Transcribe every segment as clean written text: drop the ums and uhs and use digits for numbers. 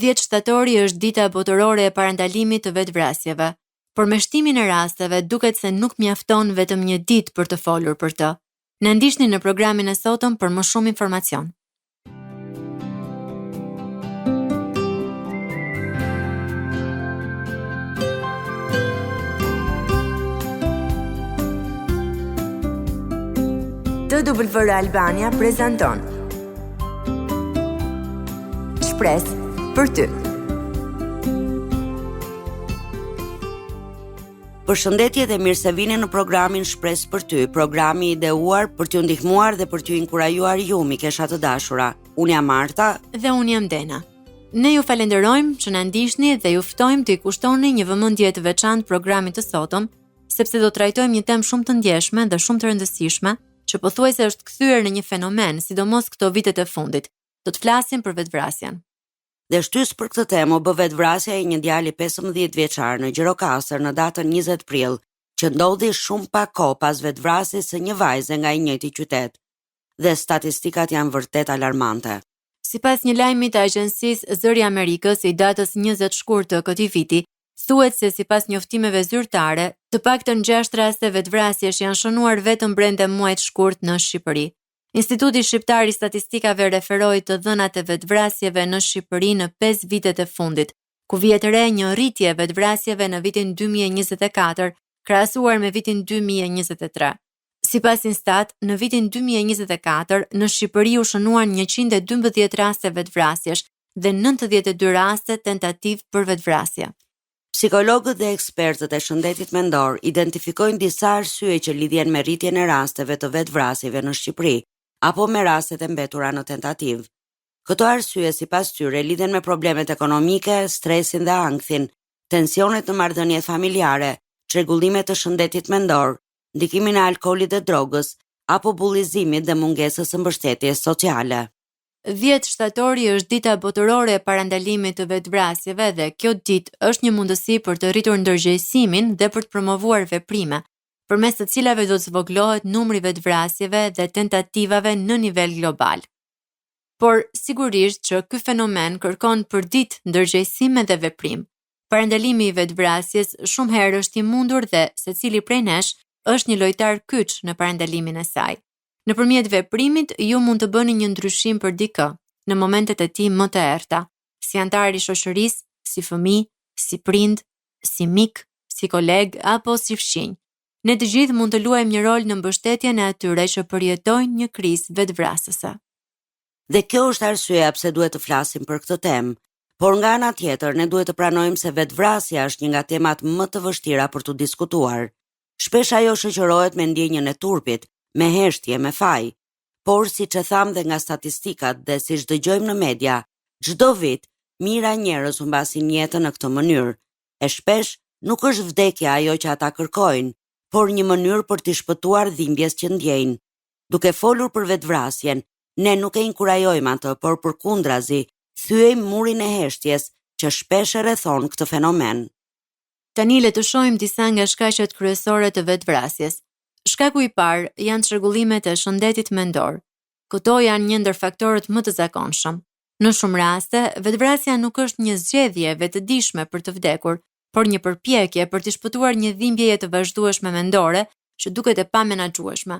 10 shtatori është dita botërore e parandalimit të vetvrasjeve, por me shtimin e rasteve duket se nuk mjafton vetëm një ditë për të folur për të. Na ndiqni në programin e sotëm për më shumë informacion. TWR Albania prezanton Shpresë për ty. Përshëndetje dhe mirë se vini në programin Shpresë për ty, programi i ideuar për t'ju ndihmuar dhe për t'ju inkurajuar ju, mikesha të dashura. Unë jam Marta dhe unë jam Dena. Ne ju falenderojmë që na ndiqni dhe ju ftojmë të i kushtoni një vëmendje të veçantë programit të sotëm, sepse do trajtojmë një temë shumë të ndjeshme dhe shumë të rëndësishme, që pothuajse është kthyer në një fenomen, sidomos këto vitet e fundit. Do të flasim për vetvrasjen. Dhe shtys për këtë temë bë vetvrasja e një djali 15 vjeçar në Gjirokastër në datën 20 prill, që ndodhi shumë pak kohë pas vetvrasjes së një vajze nga i njëjti qytet. Dhe statistikat janë vërtet alarmante. Sipas një lajmi të agjencisë Zëri i Amerikës i datës 20 shkurt të këtij viti, thuhet se sipas njoftimeve zyrtare, të paktën 6 raste vetvrasjesh janë shënuar vetëm brenda muajit shkurt në Shqipëri. Instituti Shqiptar i Statistikave referoi të dhënat e vetvrasjeve në Shqipëri në 5 vitet e fundit, ku vihet re një rritje e vetvrasjeve në vitin 2024 krahasuar me vitin 2023. Sipas Instat, në vitin 2024 në Shqipëri u shënuan 112 raste vetvrasjesh dhe 92 raste tentativë për vetvrasje. Psikologët dhe ekspertët e shëndetit mendor identifikojnë disa arsye që lidhen me rritjen e rasteve të vetvrasjeve në Shqipëri, apo me rastet e mbetura në tentativë. Këto arsye sipas tyre lidhen me problemet ekonomike, stresin dhe ankthin, tensionet në marrëdhëniet familjare, çrregullimet të shëndetit mendor, ndikimin e alkoolit dhe drogës, apo bullizimit dhe mungesës së mbështetjes sociale. 10 shtatori është dita botërore e parandalimit të vetvrasjeve dhe kjo ditë është një mundësi për të rritur ndërgjegjësimin dhe për të promovuar veprime, përmes të cilave do të zvoglohet numri vetvrasjeve dhe tentativave në nivel global. Por sigurisht që ky fenomen kërkon përdit ndërgjegjësim dhe veprim. Parandalimi i vetvrasjes shumë herë është i mundur dhe secili prej nesh është një lojtar kyç në parandalimin e saj. Nëpërmjet veprimit, ju mund të bëni një ndryshim për dikë në momentet e tij më të errta, si antar i shoqërisë, si fëmijë, si prind, si mik, si koleg apo si fshinj. Ne të gjithë mund të luajmë një rol në mbështetjen e atyre që përjetojnë një krizë vetvrasëse. Dhe kjo është arsyeja pse duhet të flasim për këtë temë, por nga ana tjetër ne duhet të pranojmë se vetvrasja është një nga temat më të vështira për të diskutuar. Shpesh ajo shoqërohet me ndjenjën e turpit, me heshtje, me faj, por si që tham dhe nga statistikat dhe si që dëgjojmë në media, çdo vit, mira njerëz humbasin jetën në këtë mënyrë, e shpesh nuk është vdekja ajo që ata kërkojnë, por një mënyrë për t'i shpëtuar dhimbjes që ndjejnë. Duke folur për vetvrasjen, ne nuk e inkurajojmë atë, por përkundrazi, thyejmë murin e heshtjes që shpesh e rrethon këtë fenomen. Tani le të shohim disa nga shkaqet kryesore të vetvrasjes. Shkaku i parë janë çrregullimet e shëndetit mendor. Këto janë një ndër faktorët më të zakonshëm. Në shumë raste, vetvrasja nuk është një zgjedhje vetëdijshme për të vdekur, por një përpjekje për të shpëtuar një dhimbjeje të vazhdueshme mendore që duket e pamenaxhueshme.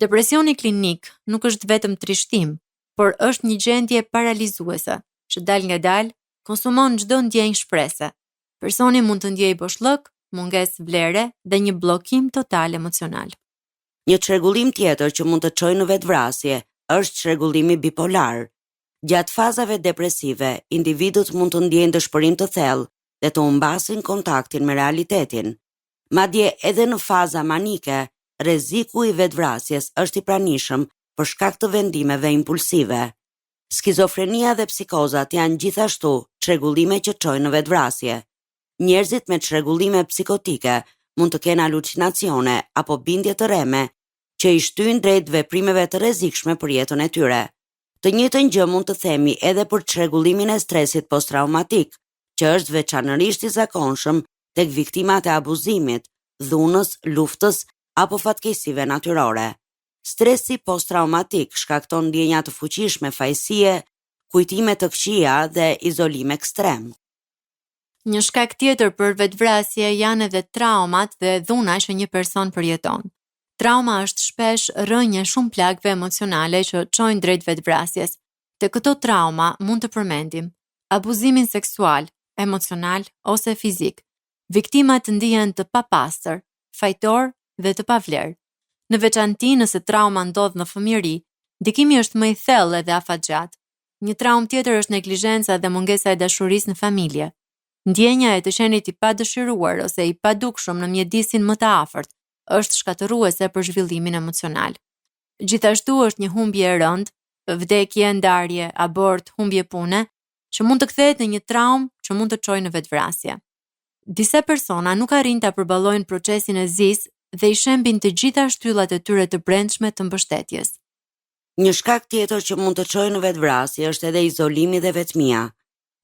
Depresioni klinik nuk është vetëm trishtim, por është një gjendje paralizuese që dal nga dal konsumon çdo ndjenjë shprese. Personi mund të ndjejë boshllëk, mungesë vlere dhe një bllokim total emocional. Një çrregullim tjetër që mund të çojë në vetvrasje është çrregullimi bipolar. Gjatë fazave depresive, individët mund të ndjejnë dëshpërim të thellë dhe të humbasin kontaktin me realitetin. Madje edhe në faza manike, rreziku i vetvrasjes është i pranishëm për shkak të vendimeve impulsive. Skizofrenia dhe psikozat janë gjithashtu çrregullime që çojnë në vetvrasje. Njerëzit me çrregullime psikotike mund të kenë halucinacione apo bindje të rreme që i shtyjnë drejt veprimeve të rrezikshme për jetën e tyre. Të njëjtën gjë mund të themi edhe për çrregullimin e stresit posttraumatik, që është veçanërisht i zakonshëm tek viktimat e abuzimit, dhunës, luftës apo fatkeqësive natyrore. Stresi posttraumatik shkakton ndjenja të fuqishme fajësie, kujtime të këqija dhe izolim ekstrem. Një shkak tjetër për vetvrasje janë edhe traumat dhe dhuna që një person përjeton. Trauma është shpesh rrënje shumë plagëve emocionale që çojnë drejt vetvrasjes. Te këto trauma mund të përmendim abuzimin seksual, emocional ose fizik. Viktimat ndihen të papastër, fajtor dhe të pavlerë. Në veçanti nëse trauma ndodh në fëmijëri, ndikimi është më i thellë dhe afatgjat. Një traumë tjetër është neglizhenca dhe mungesa e dashurisë në familje. Ndjenja e të qenit i padëshiruar ose i padukshëm në mjedisin më të afërt është shkatërruese për zhvillimin emocional. Gjithashtu është një humbje e rëndë, vdekje, ndarje, abort, humbje pune, që mund të kthehet në një traumë që mund të çojë në vetvrasje. Disa persona nuk arrin ta përballojnë procesin e zis dhe i shembin të gjitha shtyllat e tyre të brendshme të mbështetjes. Një shkak tjetër që mund të çojë në vetvrasje është edhe izolimi dhe vetmia.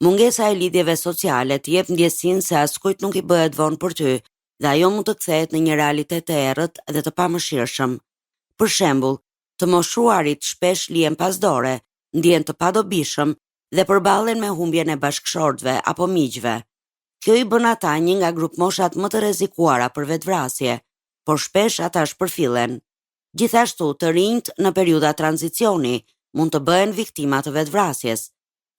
Mungesa e lidhjeve sociale të jep ndjesinë se askujt nuk i bëhet vonë për ty dhe ajo mund të kthehet në një realitet të errët dhe të pamëshirshëm. Për shembull, të moshuarit shpesh lihen pas dore, ndjen të padobishëm dhe përballen me humbjen e bashkëshortëve apo miqve. Kjo i bën ata një nga grupmoshat më të rrezikuara për vetvrasje, por shpesh ata shpërfillen. Gjithashtu, të rinjt në periudha tranzicioni mund të bëhen viktima të vetvrasjes.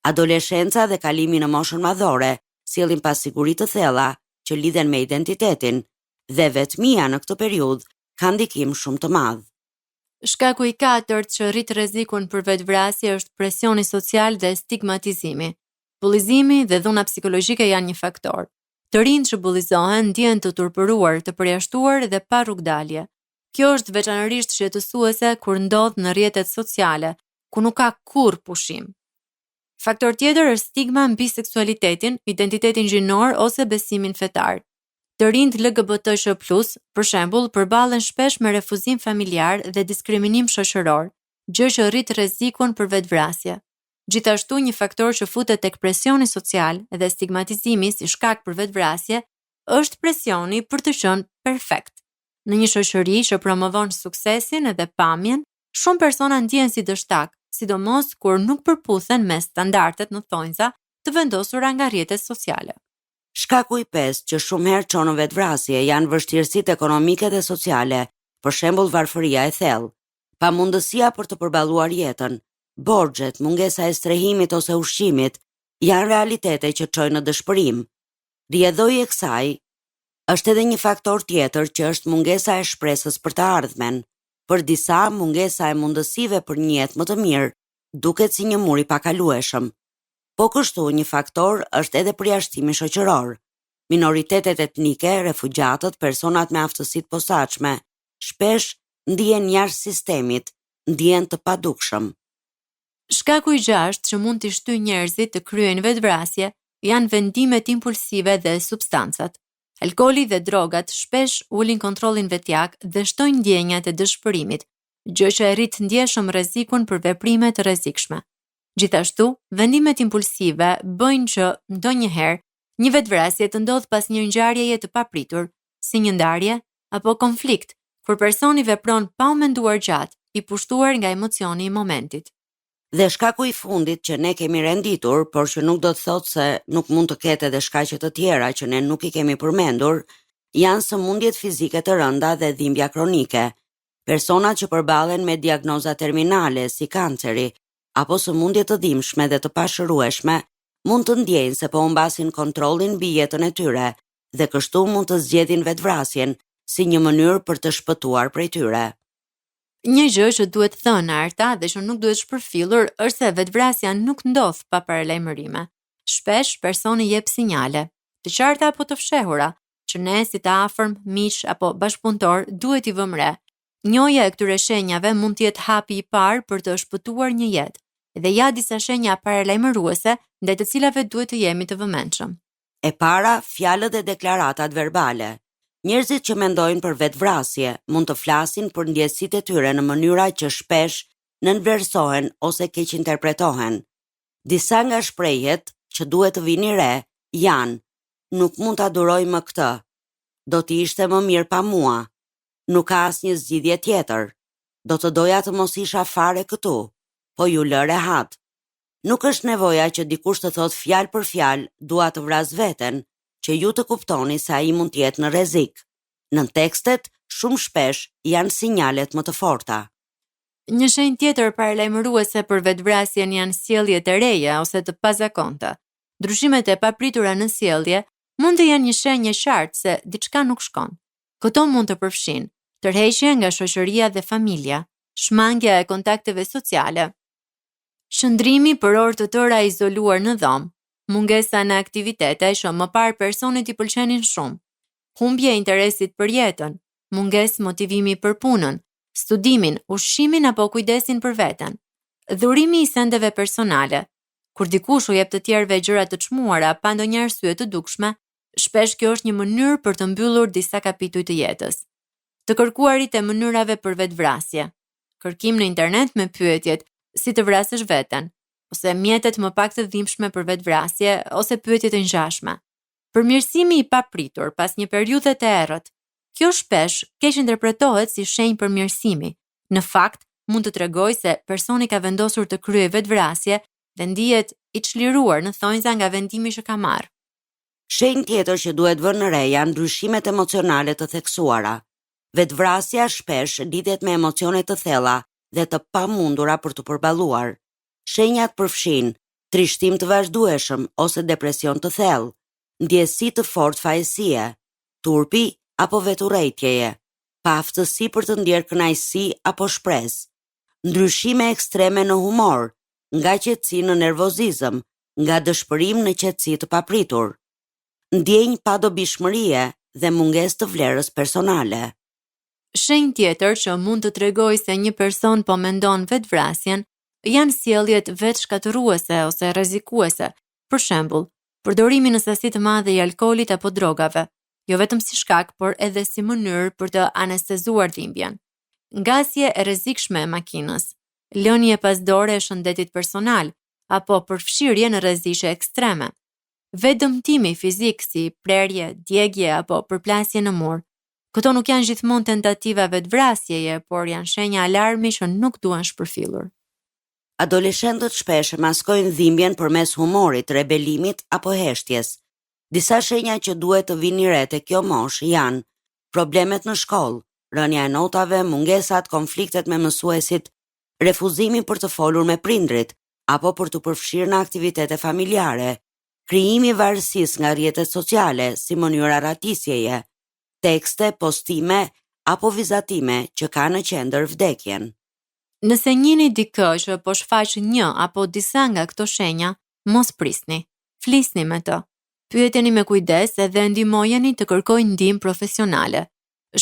Adoleshenca dhe kalimi në moshën madhore sjellin pasiguri të thella që lidhen me identitetin dhe vetmia në këtë periudhë ka ndikim shumë të madh. Shkaku i katërt që rrit rrezikun për vetvrasje është presioni social dhe stigmatizimi. Bullizimi dhe dhuna psikologjike janë një faktor. Të rinjt që bullizohen ndjehen të turpëruar, të përjashtuar dhe pa rrugdalje. Kjo është veçanërisht shqetësuese kur ndodh në rrjetet sociale, ku nuk ka kurrë pushim. Faktor tjetër është stigma mbi seksualitetin, identitetin gjinor ose besimin fetar. Të rinjt LGBTQ+, për shembull, përballen shpesh me refuzim familjar dhe diskriminim shoqëror, gjë që rrit rrezikun për vetvrasje. Gjithashtu, një faktor që futet tek presioni social dhe stigmatizimi si shkak për vetvrasje është presioni për të qenë perfekt. Në një shoqëri që promovon suksesin dhe pamjen, shumë persona ndjehen si dështak, sidomos kur nuk përputhen me standardet në thonjza të vendosura nga rrjetet sociale. Shkaku i pestë që shumë herë çon në vetvrasje janë vështirësitë ekonomike dhe sociale, për shembull varfëria e thellë, pamundësia për të përballuar jetën, borxhet, mungesa e strehimit ose ushqimit janë realitete që çojnë në dëshpërim. Rrjedhoi e kësaj është edhe një faktor tjetër që është mungesa e shpresës për të ardhmen. Për disa, mungesa e mundësive për një jetë më të mirë duket si një mur i pakalueshëm. Po kështu një faktor është edhe përjashtimi shoqëror. Minoritetet etnike, refugjatët, personat me aftësitë posaçme, shpesh ndihen jashtë sistemit, ndihen të padukshëm. Shkaku i gjashtë që mund të shtyjë njerëzit të kryejnë vetvrasje janë vendimet impulsive dhe substancat. Alkooli dhe drogat shpesh ulin kontrollin vetjak dhe shtojnë ndjenjat e dëshpërimit, gjë që e rrit ndjeshëm rrezikun për veprime të rrezikshme. Gjithashtu, vendimet impulsive bëjnë që ndonjëherë një vetvrasje të ndodh pas një ngjarjeje të papritur, si një ndarje apo konflikt, kur personi vepron pa u menduar gjatë, i pushtuar nga emocioni i momentit. Dhe shkaku i fundit që ne kemi renditur, por që nuk do të thotë se nuk mund të ketë edhe shkaqe të tjera që ne nuk i kemi përmendur, janë sëmundjet fizike të rënda dhe dhimbja kronike. Personat që përballen me diagnoza terminale si kanceri apo sëmundje të dhimbshme dhe të pashërueshme mund të ndjejnë se po humbasin kontrollin mbi jetën e tyre dhe kështu mund të zgjedhin vetvrasjen si një mënyrë për të shpëtuar prej tyre. Një gjë që duhet thënë Arta dhe që nuk duhet shpërfillur është se vetvrasja nuk ndodh pa paralajmërime. Shpesh personi jep sinjale, të qarta apo të fshehura, që ne si të afërm, miq apo bashkëpunëtor duhet i vëmë re. Njohja e këtyre shenjave mund të jetë hapi i parë për të shpëtuar një jetë, dhe ja disa shenja paralajmëruese ndaj të cilave duhet të jemi të vëmendshëm. E para, fjalët dhe deklaratat verbale. Njerëzit që mendojnë për vetvrasje mund të flasin për ndjesitë e tyre në mënyra që shpesh nënvlerësohen ose keq interpretohen. Disa nga shprehjet që duhet të vini re janë: nuk mund ta duroj më këtë, do t'i ishte më mirë pa mua, nuk ka asnjë zgjidhje tjetër, do të doja të mos isha fare këtu, po ju lë rehat. Nuk është nevoja që dikush të thot fjalë për fjalë, dua të vras veten, që ju të kuptoni se ai mund të jetë në rrezik. Në tekstet shumë shpesh janë sinjalet më të forta. Një shenjë tjetër paralajmëruese për vetvrasjen janë sjelljet e reja ose të pazakonta. Ndryshimet e papritura në sjellje mund të jenë një shenjë e qartë se diçka nuk shkon. Këto mund të përfshin tërheqje nga shoqëria dhe familja, shmangja e kontakteve sociale, shëndrimi për orë të tëra izoluar në dhomë, mungesa në aktivitete që më parë personit i pëlqenin shumë, humbje e interesit për jetën, mungesë motivimi për punën, studimin, ushqimin apo kujdesin për veten, dhurimi i sendeve personale. Kur dikush u jep të tjerëve gjëra të çmuara pa ndonjë arsye të dukshme, shpesh kjo është një mënyrë për të mbyllur disa kapituj të jetës. Të kërkuarit e mënyrave për vetvrasje. Kërkim në internet me pyetjet si të vrasësh veten, ose mjetet më pak të dhimbshme për vetvrasje ose pyetjet e ngjashme. Përmirësimi i papritur pas një periudhe të errët. Kjo shpesh keq interpretohet si shenjë përmirësimi. Në fakt, mund të tregojë se personi ka vendosur të kryejë vetvrasje dhe ndihet i çliruar në thonjza nga vendimi që ka marrë. Shenjë tjetër që duhet vënë në re janë ndryshimet emocionale të theksuara. Vetvrasja shpesh lidhet me emocione të thella dhe të pamundura për të përballuar. Shenjat përfshin trishtim të vazhdueshëm ose depresion të thellë, ndjesi të fortë fajësie, turpi apo veturrejtjeje, pa aftësi për të ndjerë kënaqësi apo shpresë, ndryshime ekstreme në humor, nga qetësi në nervozizëm, nga dëshpërim në qetësi të papritur, ndjenjë pa dobishmërie dhe mungesë të vlerës personale. Shenjë tjetër që mund të tregojë se një person po mendon vetvrasjen janë sjelljet vetshkatërruese ose rrezikuese, për shembull, përdorimi në sasi të madhe i alkoolit apo drogave, jo vetëm si shkak, por edhe si mënyrë për të anestezuar dhimbjen. Ngasje e rrezikshme e makinës, lënie pasdore e shëndetit personal, apo përfshirje në rreziqe ekstreme. Vetdëmtimi fizik si prerje, djegje apo përplasje në mur. Këto nuk janë gjithmonë tentativa vetvrasjeje, por janë shenja alarmi që nuk duhen shpërfillur. Adoleshentët shpesh maskojnë dhimbjen përmes humorit, rebelimit apo heshtjes. Disa shenja që duhet të vini re te kjo moshë janë problemet në shkollë, rënja e notave, mungesat, konfliktet me mësuesit, refuzimi për të folur me prindrit apo për të përfshirë në aktivitete familjare, krijimi varësisë nga rrjetet sociale si mënyra ratisjeje, tekste, postime apo vizatime që ka në qendër vdekjen. Nëse njihni dikë që po shfaq një apo disa nga këto shenja, mos prisni. Flisni me të. Pyeteni me kujdes edhe ndihmojeni të kërkojë ndihmë profesionale.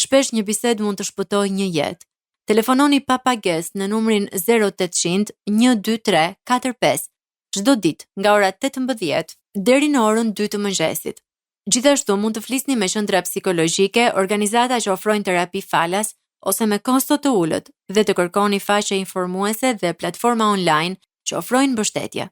Shpesh një bisedë mund të shpëtojë një jetë. Telefononi pa pagesë në numrin 0800 123 45 çdo ditë nga ora 18 deri në orën 2 të mëngjesit. Gjithashtu mund të flisni me qendra psikologjike, organizata që ofrojnë terapi falas ose me kosto të ulët dhe të kërkoni faqe informuese dhe platforma online që ofrojnë mbështetje.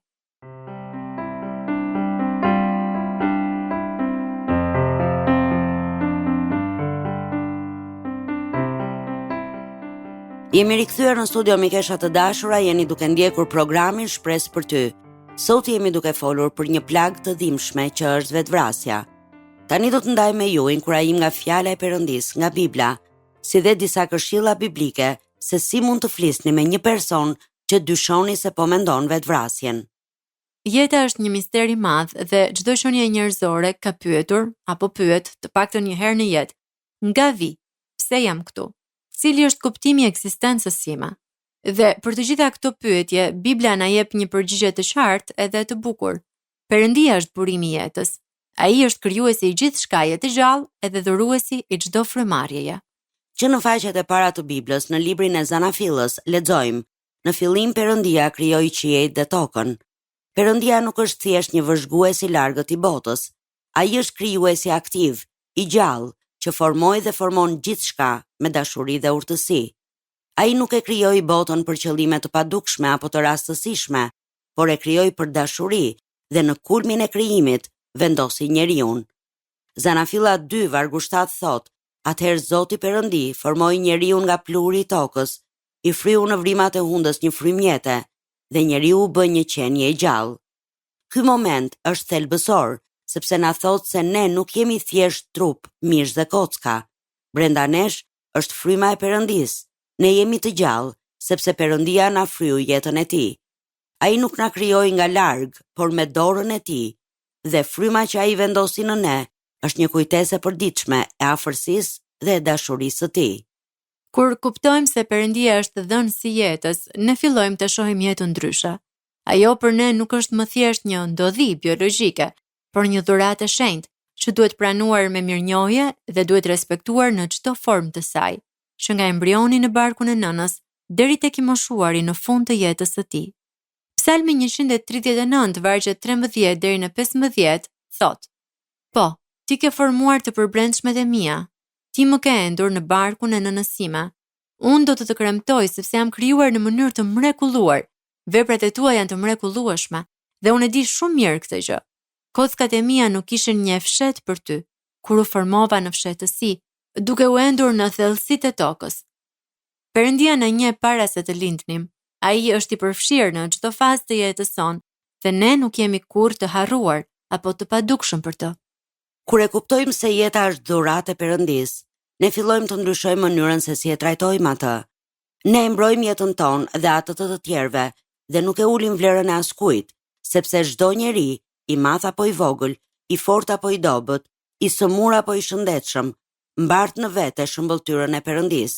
Jemi rikthyer në studio mikesha të dashura, jeni duke ndjekur programin Shpresë për ty. Sot jemi duke folur për një plagë të dhimbshme që është vetvrasja. Tani do të ndaj me ju inkurajim nga fjala e Perëndis, nga Bibla, si dhe disa këshilla biblike se si mund të flisni me një person që dyshoni se po mendon vetvrasjen. Jeta është një mister i madh dhe çdo qenie njerëzore ka pyetur apo pyet të paktën një herë në jetë, nga vi, pse jam këtu? Cili është kuptimi i ekzistencës sime? Dhe për të gjitha këto pyetje, Bibla na jep një përgjigje të qartë edhe të bukur. Perëndia është burimi i jetës. Ai është krijuesi i gjithçkaje të gjallë edhe dhuruesi i çdo frymëmarrjeje. Që në faqet e para të Biblës, në librin e Zanafillës, lexojmë: në fillim Perëndia krijoi qiejt dhe tokën. Perëndia nuk është thjesht një vëzhgues i largët i botës. Ai është krijuesi aktiv, i gjallë, që formoi dhe formon gjithçka me dashuri dhe urtësi. Ai nuk e krijoi botën për qëllime të padukshme apo të rastësishme, por e krijoi për dashuri dhe në kulmin e krijimit vendosi njeriun. Zanafilla 2 vargu 7 thot: atëherë Zoti Perëndi formoi njeriun nga pluri i tokës, i fryu në vrimat e hundës një frymjete, dhe njeriu bë një qenie e gjallë. Ky moment është thelbësor, sepse na thot se ne nuk jemi thjesht trup, mish dhe kocka. Brenda nesh është fryma e Perëndis. Ne jemi të gjallë, sepse Perëndia na fryu jetën e tij. Ai nuk na krijoi nga larg, por me dorën e tij, dhe fryma që ai vendosi në ne është një kujtesë e përditshme e afërsisë dhe e dashurisë së tij. Kur kuptojmë se Perëndia është dhënësi i jetës, ne fillojmë të shohim jetën ndryshe. Ajo për ne nuk është më thjesht një ndodhi biologjike, por një dhuratë e shenjtë që duhet pranuar me mirënjohje dhe duhet respektuar në çdo formë të saj, që nga embrioni në barkun e nënës deri tek i moshuari në fund të jetës së tij. Psalmi 139, vargjet 13 deri në 15 thot: Po, ti ke formuar të përbrendshmet e mia. Ti më ke endur në barkun e nënës sime. Unë do të kremtoj sepse jam krijuar në mënyrë të mrekulluar. Veprat e tua janë të mrekullueshme dhe unë e di shumë mirë këtë gjë. Kockat e mia nuk kishin një fshet për ty, kur u formova në fshehtësi, duke u endur në thellësitë e tokës. Perëndia na njeh para se të lindnim. Ai është i përfshirë në çdo fazë të jetës sonë dhe ne nuk jemi kurrë të harruar apo të padukshëm për të. Kur e kuptojmë se jeta është dhuratë e Perëndis, ne fillojmë të ndryshojmë mënyrën se si e trajtojmë atë. Ne e mbrojmë jetën tonë dhe atë të tjerëve dhe nuk e ulim vlerën e askujt, sepse çdo njeri, i madh apo i vogël, i fortë apo i dobët, i sëmur apo i shëndetshëm, mbart në vete shëmbëltyrën e Perëndis.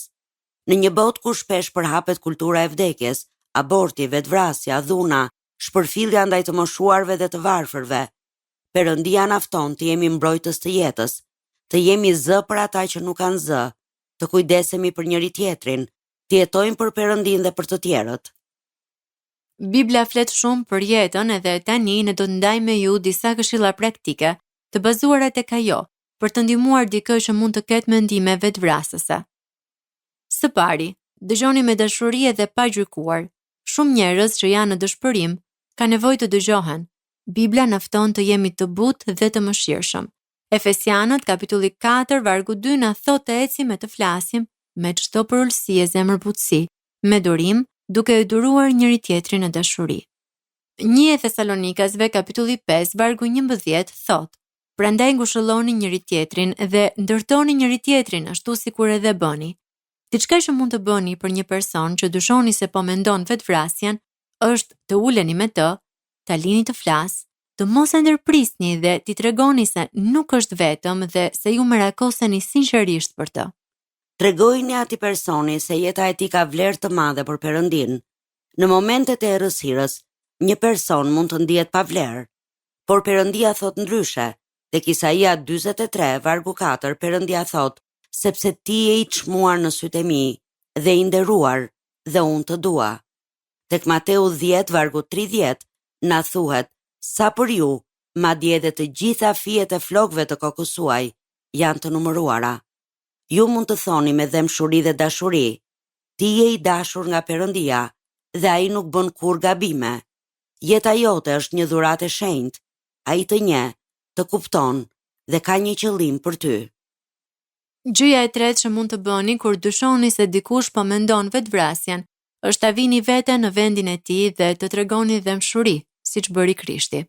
Në një botë ku shpesh përhapet kultura e vdekjes, aborti, vetvrasja, dhuna, shpërfillja ndaj të moshuarve dhe të varfërve, Perëndia na fton të jemi mbrojtës të jetës, të jemi zë për ata që nuk kanë zë, të kujdesemi për njëri tjetrin, të jetojmë për Perëndin dhe për të tjerët. Bibla flet shumë për jetën edhe tani ne do të ndajmë me ju disa këshilla praktike të bazuara tek ajo, për të ndihmuar dikë që mund të ketë mendime vetvrasëse. Së pari, dëgjoni me dashuri dhe pa gjykuar. Shumë njerëz që janë në dëshpërim kanë nevojë të dëgjohen. Bibla na fton të jemi të butë dhe të mëshirshëm. Efesianët kapitulli 4 vargu 2 na thotë të ecim me të flasim me çdo përulësi e zemërbutësi, me durim, duke e duruar njëri tjetrin në dashuri. 1 Thessalonikasve kapitulli 5 vargu 11 thotë: Prandaj ngushëlloni njëri tjetrin dhe ndërtoni njëri tjetrin ashtu sikur edhe bëni. Diçka që mund të bëni për një person që dyshoni se po mendon vetvrasjen është të uleni me të, ta lini të flasë, të mos e ndërprisni dhe t'i tregoni se nuk është vetëm dhe se ju merakoseni sinqerisht për të. Tregojini atij personi se jeta e tij ka vlerë të madhe për Perëndin. Në momentet e errësirës, një person mund të ndihet pa vlerë, por Perëndia thot ndryshe. Tek Isaia 43 vargu 4 Perëndia thot: sepse ti je i çmuar në sytë e mi dhe i nderuar dhe unë të dua. Tek Mateu 10 vargu 30 na thuhet: sa për ju, madje edhe të gjitha fijet e flokëve të kokës suaj janë të numëruara. Ju mund të thoni me dëmshuri dhe dashuri: ti je i dashur nga Perëndia dhe ai nuk bën kur gabime. Jeta jote është një dhuratë e shenjtë. Ai të njeh, të kupton dhe ka një qëllim për ty. Gjëja e tretë që mund të bëni kur dyshoni se dikush po mendon vetvrasjen, është ta vini vete në vendin e tij dhe të tregoni dëmshuri, siç bëri Krishti.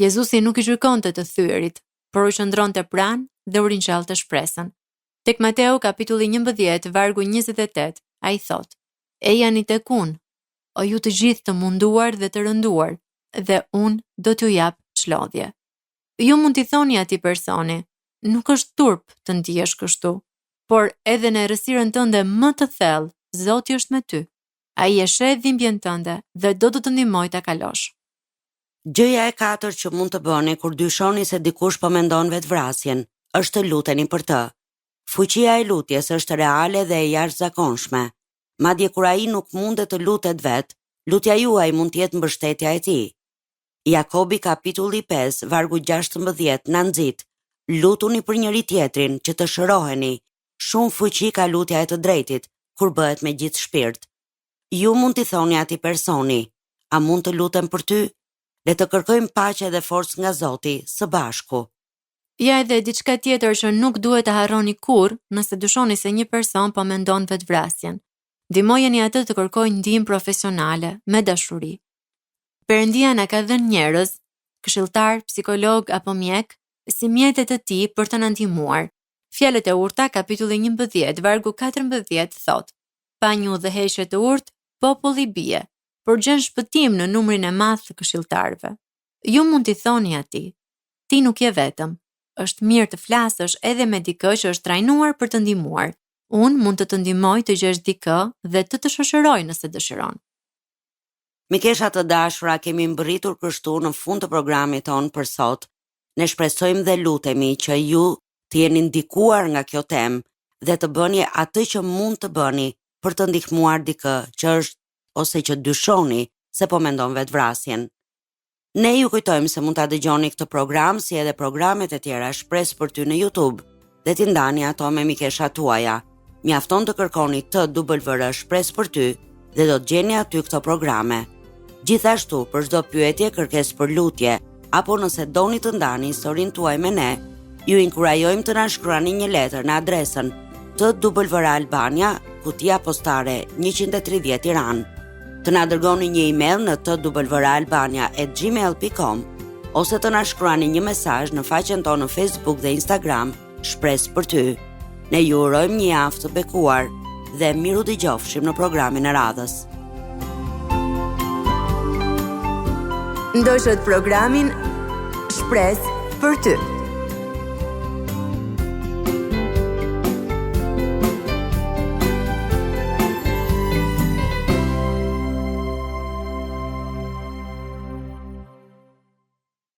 Jezusi nuk i gjykonte të thyerit, por u qëndronte pranë dhe u ringjallte shpresën. Tek Mateu kapitulli 11 vargu 28, ai thot: Ejani tek unë, o ju të gjithë të munduar dhe të rënduar, dhe unë do t'ju jap çlodhje. Ju mund t'i thoni atij personi: nuk është turp të ndihesh kështu, por edhe në errësirën tënde më të thellë, Zoti është me ty. Ai e sheh dhimbjen tënde dhe do të ndihmojë ta kalosh. Gjëja e katërt që mund të bëni kur dyshoni se dikush po mendon vetvrasjen, është të luteni për të. Fuqia e lutjes është reale dhe e jashtëzakonshme. Madje kur ai nuk mundet të lutet vet, lutja juaj mund të jetë mbështetja e tij. Jakobi kapitulli 5 vargu 16 na nxit: lutuni për njëri tjetrin që të shëroheni. Shumë fuqi ka lutja e të drejtit kur bëhet me gjithë shpirt. Ju mund t'i thoni atij personi: a mund të lutem për ty? Le të kërkojmë paqe dhe forcë nga Zoti së bashku. Ja edhe diçka tjetër që nuk duhet të harroni kurrë nëse dyshoni se një person po mendon vetvrasjen. Ndihmojeni atë të kërkojë ndihmë profesionale me dashuri. Perëndia na ka dhënë njerëz, këshilltar, psikolog apo mjek, si mjetet e tij për të na ndihmuar. Fjalët e urta, kapitulli 11, vargu 14 thot: Pa një udhëheqje të urtë, populli bie, por gjen shpëtim në numrin e madh të këshilltarëve. Ju mund t'i thoni atij: ti nuk je vetëm. Është mirë të flasësh edhe me dikë që është trajnuar për të ndihmuar. Unë mund të ndihmoj të gjesh dikë dhe të shoqëroj nëse dëshiron. Mikesha të dashura, kemi mbërritur kështu në fund të programit tonë për sot. Ne shpresojmë dhe lutemi që ju të jeni ndikuar nga kjo temë dhe të bëni atë që mund të bëni për të ndihmuar dikë që është ose që dyshoni se po mendon vetvrasjen. Ne ju kujtojmë se mund ta dëgjoni këtë program si edhe programet e tjera Shpresë për ty në YouTube dhe t'i ndani ato me mikeshat tuaja. Mjafton të kërkoni TWR Shpresë për ty dhe do të gjeni aty këto programe. Gjithashtu, për çdo pyetje, kërkesë për lutje apo nëse doni të ndani historinë tuaj me ne, ju inkurajojmë të na shkruani një letër në adresën TWR Albania, kutia postare 130 Tiranë. Të na dërgoni një email në twralbania@gmail.com ose të na shkruani një mesazh në faqen tonë në Facebook dhe Instagram Shpresë për ty. Ne ju urojmë një javë të bekuar dhe miru dëgjofshim në programin e radhës. Ndoshët programin Shpresë për ty.